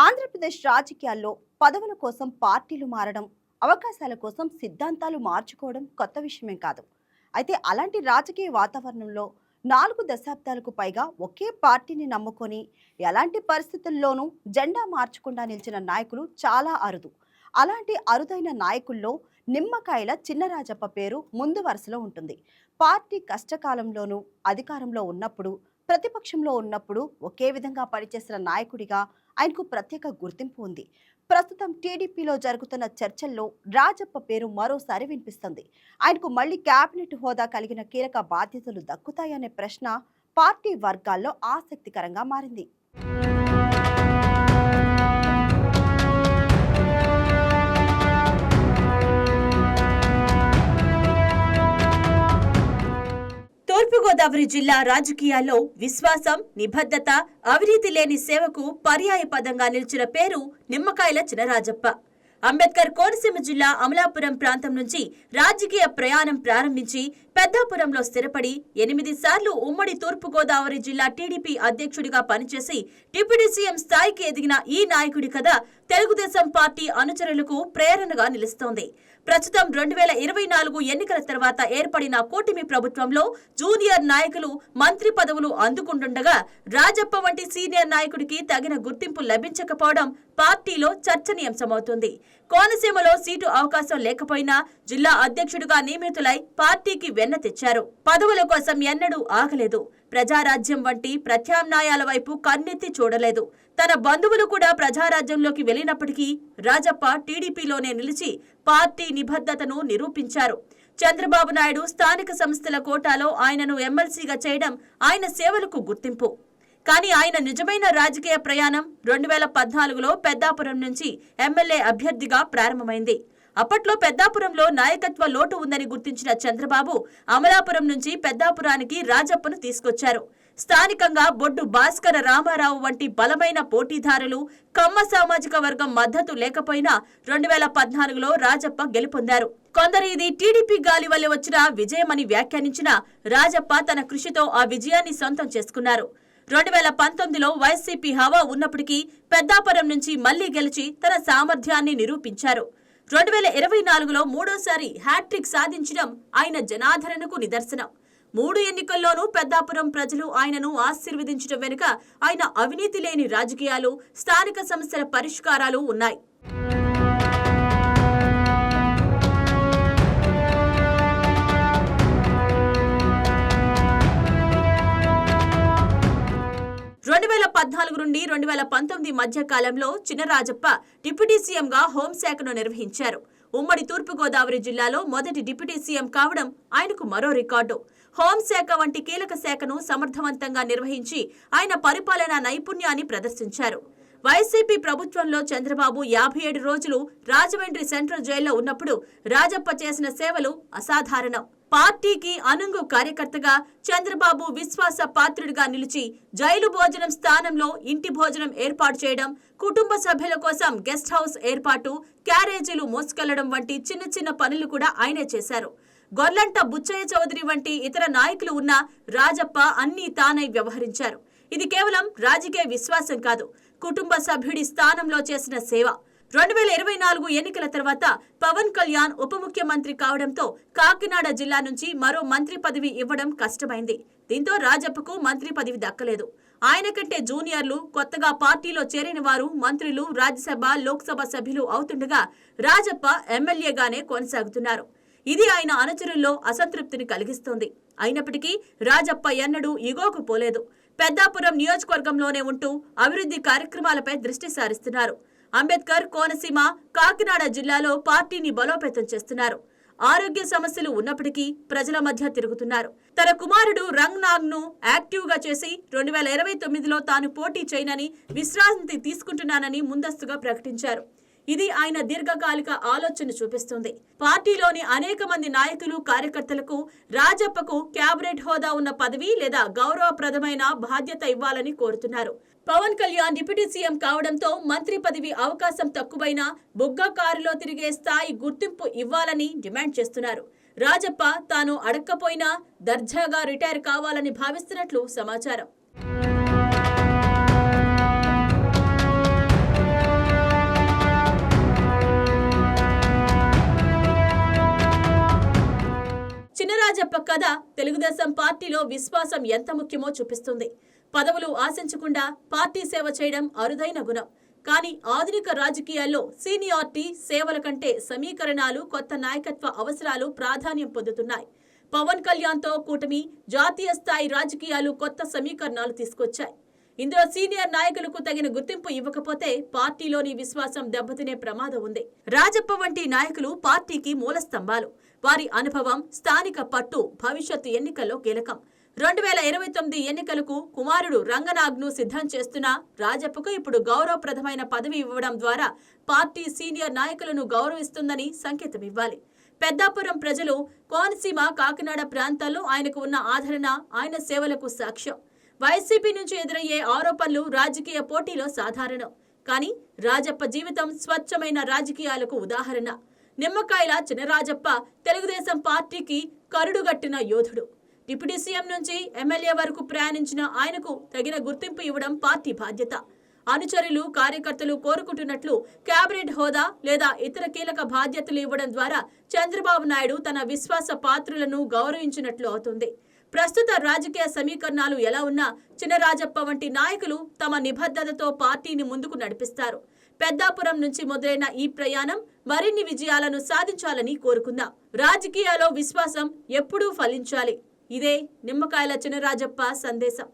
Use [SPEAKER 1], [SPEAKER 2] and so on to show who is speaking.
[SPEAKER 1] ఆంధ్రప్రదేశ్ రాజకీయాల్లో పదవుల కోసం పార్టీలు మారడం, అవకాశాల కోసం సిద్ధాంతాలు మార్చుకోవడం కొత్త విషయమే కాదు. అయితే అలాంటి రాజకీయ వాతావరణంలో 4 దశాబ్దాలకు పైగా ఒకే పార్టీని నమ్ముకొని ఎలాంటి పరిస్థితుల్లోనూ జెండా మార్చకుండా నిలిచిన నాయకులు చాలా అరుదు. అలాంటి అరుదైన నాయకుల్లో నిమ్మకాయల చిన్నరాజప్ప పేరు ముందు వరుసలో ఉంటుంది. పార్టీ కష్టకాలంలోనూ, అధికారంలో ఉన్నప్పుడు, ప్రతిపక్షంలో ఉన్నప్పుడు ఒకే విధంగా పనిచేసిన నాయకుడిగా ఆయనకు ప్రత్యేక గుర్తింపు ఉంది. ప్రస్తుతం టీడీపీలో జరుగుతున్న చర్చల్లో రాజప్ప పేరు మరోసారి వినిపిస్తుంది. ఆయనకు మళ్లీ కేబినెట్ హోదా కలిగిన కీలక బాధ్యతలు దక్కుతాయనే ప్రశ్న పార్టీ వర్గాల్లో ఆసక్తికరంగా మారింది.
[SPEAKER 2] తూర్పుగోదావరి జిల్లా రాజకీయాల్లో విశ్వాసం, నిబద్ధత, అవినీతి లేని సేవకు పర్యాయ పదంగా నిలిచిన పేరు నిమ్మకాయల చినరాజప్ప. అంబేద్కర్ కోనసీమ జిల్లా అమలాపురం ప్రాంతం నుంచి రాజకీయ ప్రయాణం ప్రారంభించి పెద్దాపురంలో స్థిరపడి 8 సార్లు ఉమ్మడి తూర్పుగోదావరి జిల్లా టీడీపీ అధ్యక్షుడిగా పనిచేసి డిప్యూటీ సీఎం స్థాయికి ఎదిగిన ఈ నాయకుడి కథ తెలుగుదేశం పార్టీ అనుచరులకు ప్రేరణగా నిలుస్తోంది. ప్రస్తుతం 2024 ఎన్నికల తర్వాత ఏర్పడిన కూటమి ప్రభుత్వంలో జూనియర్ నాయకులు మంత్రి పదవులు అందుకుంటుండగా రాజప్ప వంటి సీనియర్ నాయకుడికి తగిన గుర్తింపు లభించకపోవడం పార్టీలో చర్చనీయాంశమవుతుంది. కోనసీమలో సీటు అవకాశం లేకపోయినా జిల్లా అధ్యక్షుడిగా నియమితులై పార్టీకి వెన్న తెచ్చారు. పదవుల కోసం ఎన్నడూ ఆగలేదు. ప్రజారాజ్యం వంటి ప్రత్యామ్నాయాల వైపు కన్నెత్తి చూడలేదు. తన బంధువులు కూడా ప్రజారాజ్యంలోకి వెళ్లినప్పటికీ రాజప్ప టీడీపీలోనే నిలిచి పార్టీ నిబద్ధతను నిరూపించారు. చంద్రబాబు నాయుడు స్థానిక సంస్థల కోటాలో ఆయనను ఎమ్మెల్సీగా చేయడం ఆయన సేవలకు గుర్తింపు. కానీ ఆయన నిజమైన రాజకీయ ప్రయాణం 2014లో పెద్దాపురం నుంచి ఎమ్మెల్యే అభ్యర్థిగా ప్రారంభమైంది. అప్పట్లో పెద్దాపురంలో నాయకత్వ లోటు ఉందని గుర్తించిన చంద్రబాబు అమలాపురం నుంచి పెద్దాపురానికి రాజప్పను తీసుకొచ్చారు. స్థానికంగా బొడ్డు భాస్కర రామారావు వంటి బలమైన పోటీదారులు, కమ్మ సామాజిక వర్గం మద్దతు లేకపోయినా 2014లో రాజప్ప గెలుపొందారు. కొందరు ఇది టీడీపీ గాలి వల్ల వచ్చిన విజయమని వ్యాఖ్యానించిన రాజప్ప తన కృషితో ఆ విజయాన్ని సొంతం చేసుకున్నారు. 2019లో వైసీపీ హవా ఉన్నప్పటికీ పెద్దాపురం నుంచి మళ్లీ గెలిచి తన సామర్థ్యాన్ని నిరూపించారు. 2024లో మూడోసారి హ్యాట్రిక్ సాధించడం ఆయన జనాదరణకు నిదర్శనం. 3 ఎన్నికల్లోనూ పెద్దాపురం ప్రజలు ఆయనను ఆశీర్వదించడం వెనుక ఆయన అవినీతి లేని రాజకీయాలు, స్థానిక సమస్యల పరిష్కారాలు ఉన్నాయి. నుండి 2019 మధ్య కాలంలో చినరాజప్ప డిప్యూటీ సీఎంగా హోంశాఖను నిర్వహించారు. ఉమ్మడి తూర్పుగోదావరి జిల్లాలో మొదటి డిప్యూటీ సీఎం కావడం ఆయనకు మరో రికార్డు. హోంశాఖ వంటి కీలక శాఖను సమర్థవంతంగా నిర్వహించి ఆయన పరిపాలనా నైపుణ్యాన్ని ప్రదర్శించారు. వైసీపీ ప్రభుత్వంలో చంద్రబాబు 57 రోజులు రాజమండ్రి సెంట్రల్ జైల్లో ఉన్నప్పుడు రాజప్ప చేసిన సేవలు అసాధారణం. పార్టీకి అనుంగు కార్యకర్తగా చంద్రబాబు విశ్వాస పాత్రుడిగా నిలిచి జైలు భోజనం స్థానంలో ఇంటి భోజనం ఏర్పాటు చేయడం, కుటుంబ సభ్యుల కోసం గెస్ట్ హౌస్ ఏర్పాటు, క్యారేజీలు మోసుకెళ్లడం వంటి చిన్న చిన్న పనులు కూడా ఆయనే చేశారు. గొర్లంట బుచ్చయ్య చౌదరి వంటి ఇతర నాయకులు ఉన్న రాజప్ప అన్నీ తానై వ్యవహరించారు. ఇది కేవలం రాజకీయ విశ్వాసం కాదు, కుటుంబ సభ్యుడి స్థానంలో చేసిన సేవ. 2024 ఎన్నికల తర్వాత పవన్ కళ్యాణ్ ఉప ముఖ్యమంత్రి కావడంతో కాకినాడ జిల్లా నుంచి మరో మంత్రి పదవి ఇవ్వడం కష్టమైంది. దీంతో రాజప్పకు మంత్రి పదవి దక్కలేదు. ఆయన కంటే జూనియర్లు, కొత్తగా పార్టీలో చేరిన వారు మంత్రులు, రాజ్యసభ, లోక్సభ సభ్యులు అవుతుండగా రాజప్ప ఎమ్మెల్యేగానే కొనసాగుతున్నారు. ఇది ఆయన అనుచరుల్లో అసంతృప్తిని కలిగిస్తోంది. అయినప్పటికీ రాజప్ప ఎన్నడూ ఇగోకు పోలేదు. పెద్దాపురం నియోజకవర్గంలోనే ఉంటూ అభివృద్ధి కార్యక్రమాలపై దృష్టి సారిస్తున్నారు. అంబేద్కర్ కోనసీమ, కాకినాడ జిల్లాలో పార్టీని బలోపేతం చేస్తున్నారు. ఆరోగ్య సమస్యలు ఉన్నప్పటికీ ప్రజల మధ్య తిరుగుతున్నారు. తన కుమారుడు రంగ్నాగ్ ను యాక్టివ్ గా చేసి 2029లో తాను పోటీ చేయనని, విశ్రాంతి తీసుకుంటున్నానని ముందస్తుగా ప్రకటించారు. ఇది ఆయన దీర్ఘకాలిక ఆలోచన చూపిస్తుంది. పార్టీలోని అనేక మంది నాయకులు, కార్యకర్తలకు రాజప్పకు క్యాబినెట్ హోదా ఉన్న పదవి లేదా గౌరవప్రదమైన బాధ్యత ఇవ్వాలని కోరుతున్నారు. పవన్ కళ్యాణ్ డిప్యూటీ సీఎం కావడంతో మంత్రి పదవి అవకాశం తక్కువైనా బుగ్గ కారులో తిరిగే స్థాయి గుర్తింపు ఇవ్వాలని డిమాండ్ చేస్తున్నారు. రాజప్ప తాను అడక్కపోయినా దర్జాగా రిటైర్ కావాలని భావిస్తున్నట్లు సమాచారం. రాజప్ప కథ తెలుగుదేశం పార్టీలో విశ్వాసం ఎంత ముఖ్యమో చూపిస్తుంది. పదవులు ఆశించకుండా పార్టీ సేవ చేయడం అరుదైన గుణం. కానీ ఆధునిక రాజకీయాల్లో సీనియారిటీ, సేవల కంటే సమీకరణాలు, కొత్త నాయకత్వ అవసరాలు ప్రాధాన్యం పొందుతున్నాయి. పవన్ కళ్యాణ్తో కూటమి జాతీయ స్థాయి రాజకీయాలు కొత్త సమీకరణాలు తీసుకొచ్చాయి. ఇందులో సీనియర్ నాయకులకు తగిన గుర్తింపు ఇవ్వకపోతే పార్టీలోని విశ్వాసం దెబ్బతినే ప్రమాదం ఉంది. రాజప్ప వంటి నాయకులు పార్టీకి మూల స్తంభాలు. వారి అనుభవం, స్థానిక పట్టు భవిష్యత్తు ఎన్నికల్లో కీలకం. 2029 ఎన్నికలకు కుమారుడు రంగనాగ్ను సిద్ధం చేస్తున్న రాజప్పకు ఇప్పుడు గౌరవప్రదమైన పదవి ఇవ్వడం ద్వారా పార్టీ సీనియర్ నాయకులను గౌరవిస్తుందని సంకేతం ఇవ్వాలి. పెద్దాపురం ప్రజలు, కోనసీమ, కాకినాడ ప్రాంతాల్లో ఆయనకు ఉన్న ఆదరణ ఆయన సేవలకు సాక్ష్యం. వైసీపీ నుంచి ఎదురయ్యే ఆరోపణలు రాజకీయ పోటీలో సాధారణం. కానీ రాజప్ప జీవితం స్వచ్ఛమైన రాజకీయాలకు ఉదాహరణ. నిమ్మకాయల చినరాజప్ప తెలుగుదేశం పార్టీకి కరుడుగట్టిన యోధుడు. డిప్యూటీ సీఎం నుంచి ఎమ్మెల్యే వరకు ప్రయాణించిన ఆయనకు తగిన గుర్తింపు ఇవ్వడం పార్టీ బాధ్యత. అనుచరులు, కార్యకర్తలు కోరుకుంటున్నట్లు కేబినెట్ హోదా లేదా ఇతర కీలక బాధ్యతలు ఇవ్వడం ద్వారా చంద్రబాబు నాయుడు తన విశ్వాస పాత్రులను గౌరవించినట్లు అవుతుంది. ప్రస్తుత రాజకీయ సమీకరణాలు ఎలా ఉన్నా చినరాజప్ప వంటి నాయకులు తమ నిబద్ధతతో పార్టీని ముందుకు నడిపిస్తారు. పెద్దాపురం నుంచి మొదలైన ఈ ప్రయాణం మరిన్ని విజయాలను సాధించాలని కోరుకుందాం. రాజకీయాల్లో విశ్వాసం ఎప్పుడూ ఫలించాలి. ఇదే నిమ్మకాయల చినరాజప్ప సందేశం.